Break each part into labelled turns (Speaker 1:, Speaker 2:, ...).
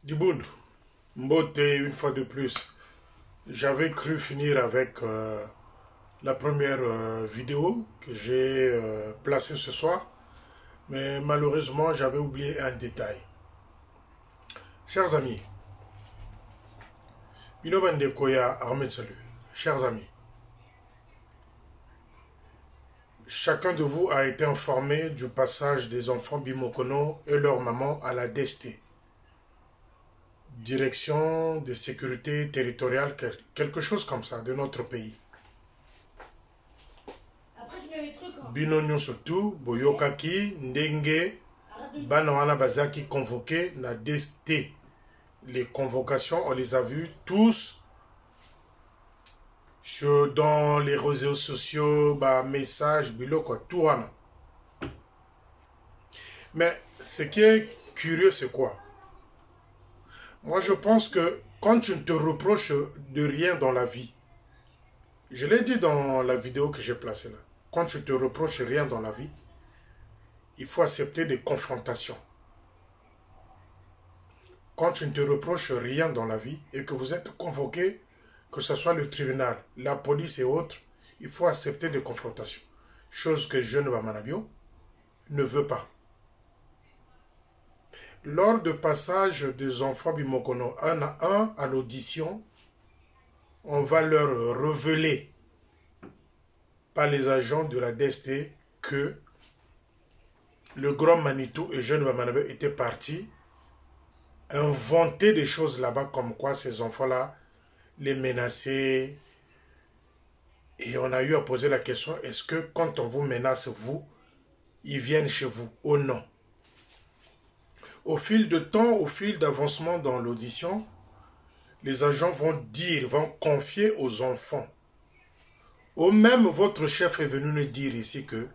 Speaker 1: Djiboun, Mbote, une fois de plus. J'avais cru finir avec la première vidéo que j'ai placée ce soir, mais malheureusement, j'avais oublié un détail. Chers amis, Binobande Koya Ahmed Salut, chers amis, chacun de vous a été informé du passage des enfants Bimokono et leur maman à la DST. Direction de sécurité territoriale, quelque chose comme ça, de notre pays. Binonyo surtout, Boyokaki, Ndenge, Banawana Bazaki convoqué, na DST. Les convocations, on les a vues tous dans les réseaux sociaux, messages, quoi, tout. Mais ce qui est curieux, c'est quoi? Moi, je pense que quand tu ne te reproches de rien dans la vie, je l'ai dit dans la vidéo que j'ai placée là, quand tu ne te reproches rien dans la vie, il faut accepter des confrontations. Quand tu ne te reproches rien dans la vie et que vous êtes convoqué, que ce soit le tribunal, la police et autres, il faut accepter des confrontations. Chose que Jeune Bamanabio ne veut pas. Lors du passage des enfants Bimokono un à un à l'audition, on va leur révéler par les agents de la DST que le grand Manitou et Jeune Bamanabio étaient partis inventer des choses là-bas comme quoi ces enfants-là les menaçaient. Et on a eu à poser la question, est-ce que quand on vous menace, vous, ils viennent chez vous ou non? Au fil de temps, au fil d'avancement dans l'audition, les agents vont confier aux enfants. Ou même votre chef est venu nous dire ici que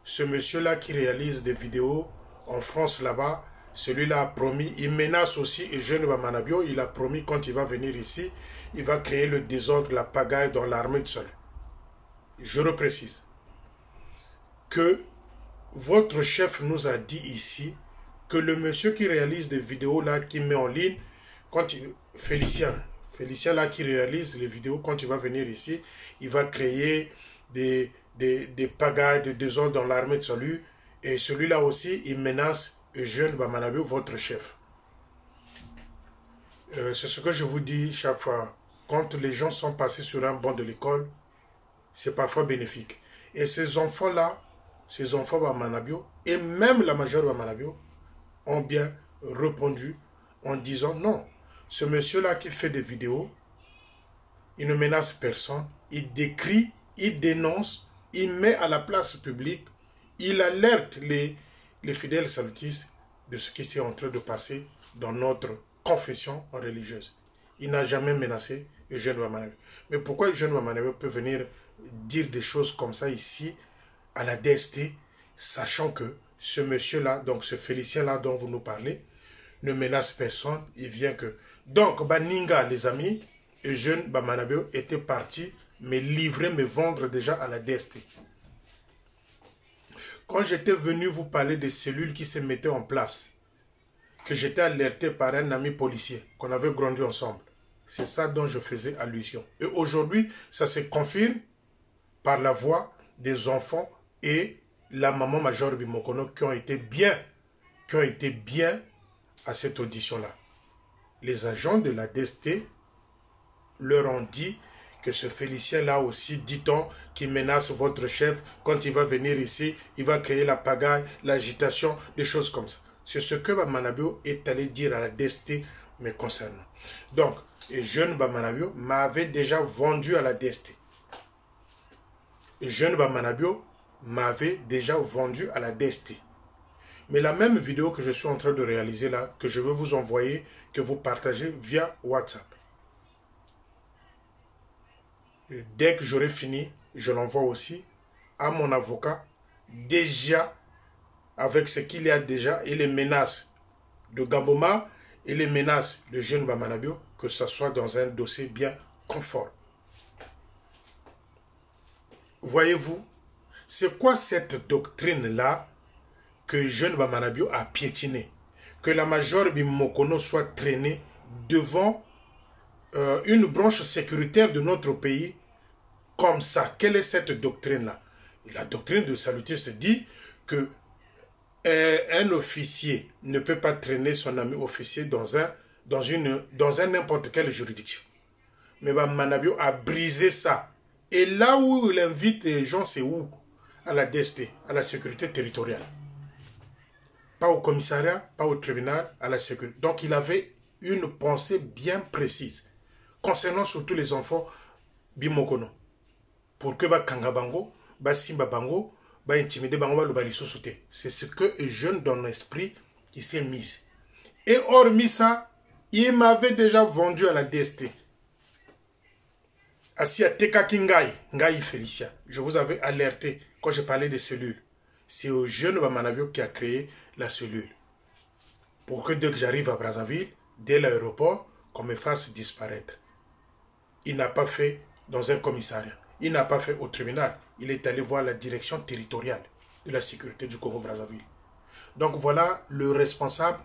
Speaker 1: ce monsieur-là qui réalise des vidéos en France là-bas, celui-là a promis, il menace aussi, et Jeune Bamanabio, il a promis quand il va venir ici, il va créer le désordre, la pagaille dans l'armée de sol. Je reprécise que votre chef nous a dit ici que le monsieur qui réalise des vidéos là, qui met en ligne, Félicien là qui réalise les vidéos, quand il va venir ici, il va créer des pagailles, des désordres dans l'armée de salut, et celui-là aussi, il menace Jeune Bamanabio, votre chef. C'est ce que je vous dis chaque fois. Quand les gens sont passés sur un banc de l'école, c'est parfois bénéfique. Et ces enfants-là, ces enfants Bamanabio, et même la majeure Bamanabio, ont bien répondu en disant non. Ce monsieur-là qui fait des vidéos, il ne menace personne, il décrit, il dénonce, il met à la place publique, il alerte les fidèles salutistes de ce qui s'est en train de passer dans notre confession religieuse. Il n'a jamais menacé Eugène Bamanabio. Mais pourquoi Eugène Bamanabio peut venir dire des choses comme ça ici, à la DST, sachant que ce monsieur-là, donc ce Félicien-là dont vous nous parlez, ne menace personne, il vient que... Donc, Baninga, les amis, Eugène Bamanabio était parti me livrer, me vendre déjà à la DST. Quand j'étais venu vous parler des cellules qui se mettaient en place, que j'étais alerté par un ami policier, qu'on avait grandi ensemble, c'est ça dont je faisais allusion. Et aujourd'hui, ça se confirme par la voix des enfants et la maman Major Bimokono qui ont été bien à cette audition-là. Les agents de la DST leur ont dit que ce Félicien-là aussi, dit-on, qui menace votre chef, quand il va venir ici, il va créer la pagaille, l'agitation, des choses comme ça. C'est ce que Bamanabio est allé dire à la DST me concernant. Donc, et Jeune Bamanabio m'avait déjà vendu à la DST. Et Jeune Bamanabio m'avait déjà vendu à la DST. Mais la même vidéo que je suis en train de réaliser là, que je veux vous envoyer, que vous partagez via WhatsApp. Et dès que j'aurai fini, je l'envoie aussi à mon avocat, déjà avec ce qu'il y a déjà et les menaces de Gamboma et les menaces de Jeune Bamanabio, que ce soit dans un dossier bien conforme. Voyez-vous, c'est quoi cette doctrine-là que Jeune Bamanabio a piétinée? que la major Bimokono soit traînée devant une branche sécuritaire de notre pays comme ça. Quelle est cette doctrine-là? La doctrine de salutiste dit que un officier ne peut pas traîner son ami officier dans un n'importe quelle juridiction. Mais Manabio a brisé ça. Et là où il invite les gens, c'est où? À la DST, à la sécurité territoriale. Pas au commissariat, pas au tribunal, à la sécurité. Donc il avait une pensée bien précise concernant surtout les enfants Bimokono. Pour que Kangabango, Simba Bango, intimider Bango, c'est ce que un jeune dans l'esprit qui s'est mis. Et hormis ça, il m'avait déjà vendu à la DST. Assis à Tekaki Ngai Félicia. Je vous avais alerté quand j'ai parlé des cellules. C'est au jeune Bamanavio qui a créé la cellule. Pour que dès que j'arrive à Brazzaville, dès l'aéroport, qu'on me fasse disparaître. Il n'a pas fait dans un commissariat. Il n'a pas fait au tribunal. Il est allé voir la direction territoriale de la sécurité du Congo-Brazzaville. Donc voilà le responsable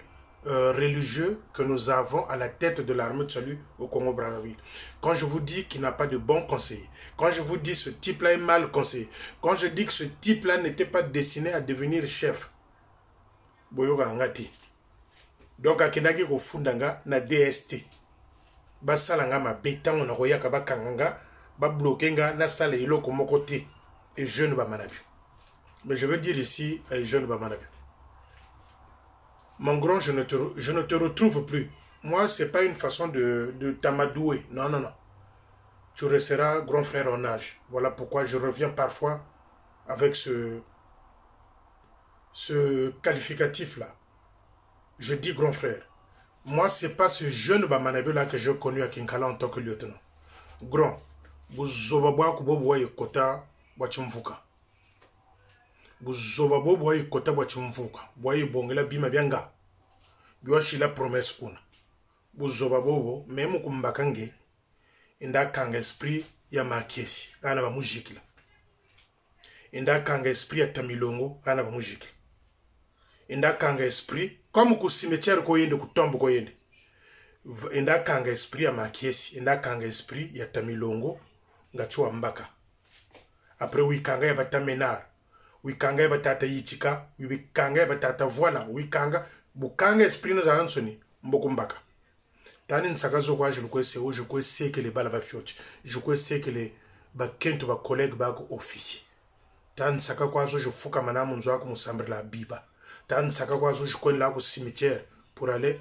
Speaker 1: religieux que nous avons à la tête de l'armée de salut au Congo-Brazzaville. Quand je vous dis qu'il n'a pas de bons conseillers, quand je vous dis que ce type-là est mal conseillé, quand je dis que ce type-là n'était pas destiné à devenir chef, Boyoga Ngati. Donc, akinaki ko fundanga na DST. Basalanga ma betango na koyaka bakanganga, ba bloquenga na sala iloko moko te et jeune ba manabi. Mais je veux dire ici à jeune ba manabi. Mon grand, je ne te retrouve plus. Moi, c'est pas une façon de t'amadouer. Non, non, non. Tu resteras grand frère en âge. Voilà pourquoi je reviens parfois avec ce qualificatif-là. Je dis grand frère. Moi, c'est pas ce jeune Bamanabé-là que j'ai connu à Kinkala en tant que lieutenant. Grand. Buzobabwa kubobo yekota bwachimvuka. Buzobabo yekota bwachimvuka. Boye bongela bima byanga. Biwashi la promesse kuna. Buzobabo même kumbakange inda kanga esprit ya makiesi kana ba mujikila. Inda kanga esprit ya tamilongo kana ba mujikila. Inda kanga esprit comme ku cimetière ko yende ku tombe ko yende. Inda kanga esprit ya makiesi, inda kanga esprit ya tamilongo ngachua mbaka. Après wikanga ya batamenar, wikanga ya batata yichika, wikanga ya batata voila, wikanga bukanga esprit na zansoni mboko mbaka. Tani nsakazo kwa je ko sais que les balles va fioche. Je ko sais que les ba kento ba collègue ba ko officier. Tani saka kwa je fuka manamu nzo ko musambre la biba. Tani saka kwa je ko la ko cimetière pour aller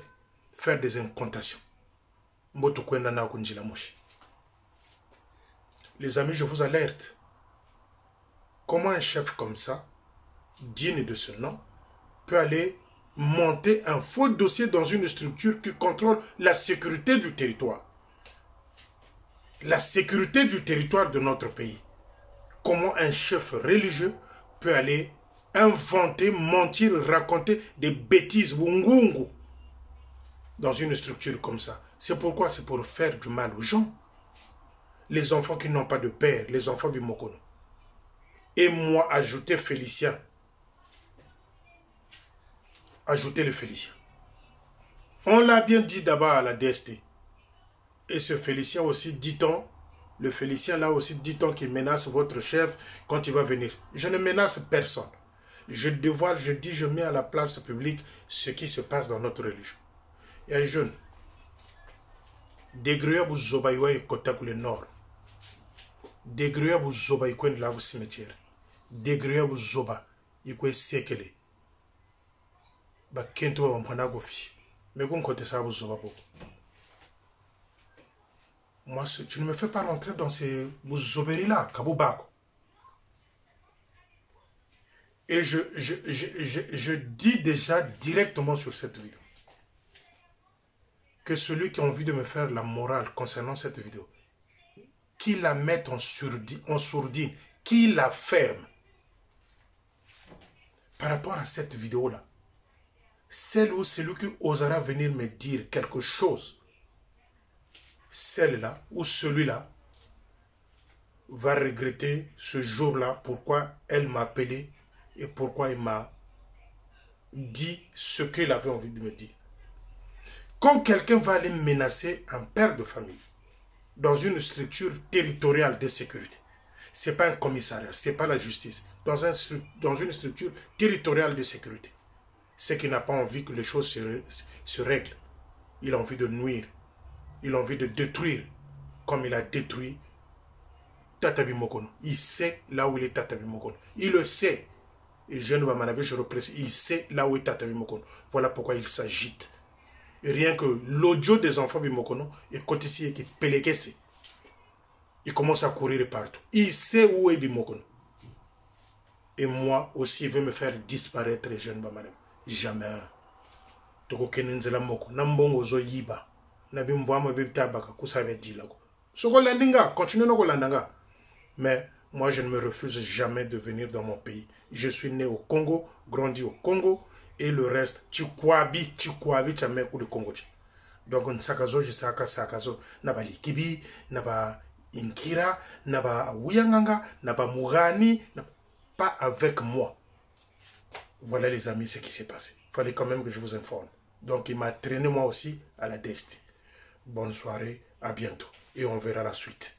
Speaker 1: faire des incantations. Mboto kwenda na ko njila moshi. Les amis, je vous alerte. Comment un chef comme ça, digne de ce nom, peut aller monter un faux dossier dans une structure qui contrôle la sécurité du territoire. La sécurité du territoire de notre pays. Comment un chef religieux peut aller inventer, mentir, raconter des bêtises bungungu dans une structure comme ça. C'est pourquoi? C'est pour faire du mal aux gens. Les enfants qui n'ont pas de père, les enfants du Mokono. Et moi, ajouter Félicien. Ajouter le Félicien. On l'a bien dit d'abord à la DST. Et ce Félicien aussi, dit-on, le Félicien là aussi, dit-on qu'il menace votre chef quand il va venir. Je ne menace personne. Je dévoile, je dis, je mets à la place publique ce qui se passe dans notre religion. Il y a un jeune. Degré vous zobaïwa et kotaku le nord. Degré vous zobaïkwen de la vous cimetière. Degré vous zoba ikwe sekele. Ba kento ba mpana gofi. Mais qu'on côté ça vous zoba beaucoup. Moi, tu ne me fais pas rentrer dans ces zoberies là, kabubako. Et je dis déjà directement sur cette vidéo que celui qui a envie de me faire la morale concernant cette vidéo, qu'il la mette en sourdine, qu'il la ferme. Par rapport à cette vidéo-là, celle où celui qui osera venir me dire quelque chose, celle-là ou celui-là va regretter ce jour-là pourquoi elle m'a appelé et pourquoi il m'a dit ce qu'il avait envie de me dire. Quand quelqu'un va aller menacer un père de famille dans une structure territoriale de sécurité, ce n'est pas un commissariat, ce n'est pas la justice, dans une structure territoriale de sécurité, c'est qu'il n'a pas envie que les choses se règlent. Il a envie de nuire, il a envie de détruire, comme il a détruit Tatabi Mokono. Il sait là où il est Tatabi Mokono. Il le sait. Et je ne vais pas je represse, il sait là où est Tatabi Mokono. Voilà pourquoi il s'agite. Et rien que l'audio des enfants Bimokono, il continue qui péléguesse. Il commence à courir partout. Il sait où est Bimokono. Et moi aussi, il veut me faire disparaître les jeunes Bamarem. Jamais. Toko kenenzela moko. Nambongo zo yiba. Nabi mvamo bibta baka kusave dilako. Soko landinga, continue noko landanga. Mais moi, je ne me refuse jamais de venir dans mon pays. Je suis né au Congo, grandi au Congo. Et le reste, tu kwabi, tu as mis au Congo. Donc, Nsakazo, je Sakazo, naba Likibi, naba Inkira, naba Wuyanganga, naba Mourani, pas avec moi. Voilà les amis, ce qui s'est passé. Il fallait quand même que je vous informe. Donc, il m'a traîné moi aussi à la DST. Bonne soirée, à bientôt. Et on verra la suite.